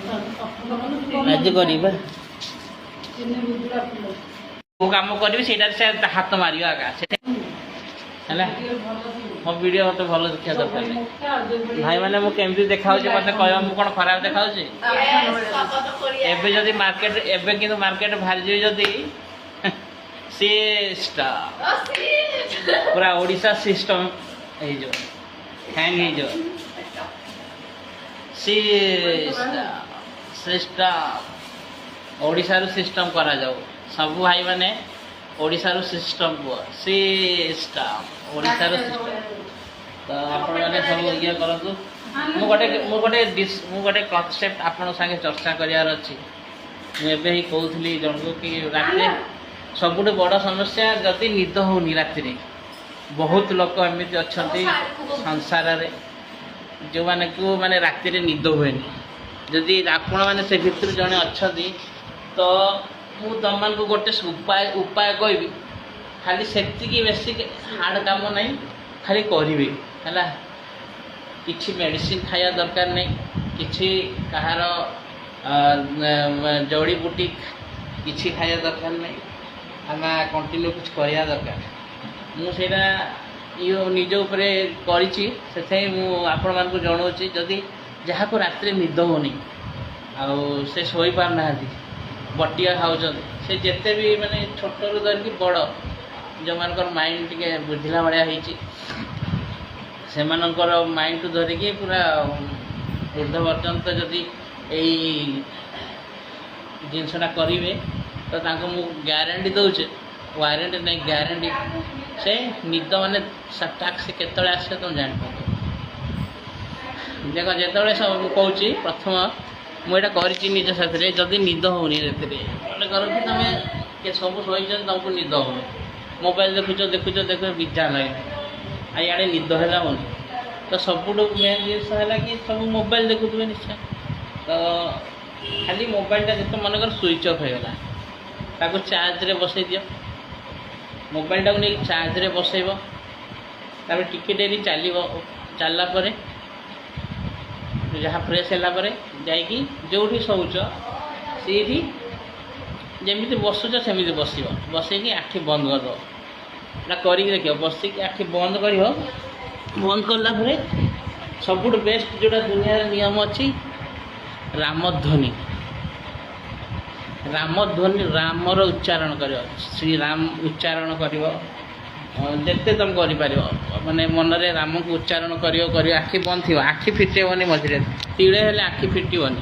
आज करवा मो कम करी से हाथ मार आगा है मो वीडियो मत भल देखा दरकार भाई मैंने मुझे देखा मत कह कौन खराब देखा एबे जदि मार्केट एबे किंतु मार्केट बाहर जी जदि पूरा Odisha system hang system Odisha system करा जाऊ सब भाई माने ओडिशा सिस्टम को सिस्टम ओडिशा सिस्टम तो आपण माने सब ये करतु मु गोटे कॉन्सेप्ट आपण संगे चर्चा करियार अछि एबे ही कहउथली जणको कि रात सबुठ बड़ समस्या जदि निद होनी राति बहुत लोक एमती अच्छा संसार रे जो माने को माने राति निद हुए जदि आपण मैंने से भितर जड़े अच्छा तो मु तुम को गोटे उपाय कहबी खाली से बेसी हार्ड काम नहीं खाली करेंगे है किसी मेडिसिन खाया दरकार नहीं किसी कहार जड़ी बूटी किसी खाया दरकार नहीं आम कंटिन्यू कुछ करवा दरकार मुझे यो निज उपरे करी आपण मान जनाऊँगी जदि जहाँ को रात निद होनी से शोई पारना बटिया खाऊँ से जिते भी माने छोट रू धरिकी बड़ जो मान माइंड टे बुझला भाया से माइंड टू धरिकी पूरा ऊर्ध पर्यंत जदि यही जिनसटा करेंगे तो मु ग्यारंटी दूचे वारंटी नहीं ग्यारंटी से निद माने टाक्स केतले आसे तुम जान देख जो सब कौच प्रथम मुझे करी निज साथ जदि निद होनी मन कर कि तुम सब शोच तुमको निद हो मोबाइल देखुच देखुच देख विजा लगे आड़े निद है तो सबुठ मेन जिस है कि सब मोबाइल देखुए निश्चय तो खाली मोबाइलटा जिते मनकर स्विच अफ होगा ताको चार्ज रे बसई दियो मोबाइलटा को नहीं चार्ज रे बसैब तापर टिके डेरी चलला जहाँ फ्रेश है जाकि जो शौच से जमी बसुच सेमी बसई आखि बंद करद कर देख बसिक आखि बंद कर बंद कला सबुठ बेस्ट जोड़ा दुनिया नियम अच्छी रामध्वनि रामध्वनि रामर उच्चारण कर श्री राम उच्चारण कर जिते तुम कर माने मन रे राम को उच्चारण कर आखि बंद थी आखि फिटेबनी मझे तीड़े हेले आखि फिटबनी।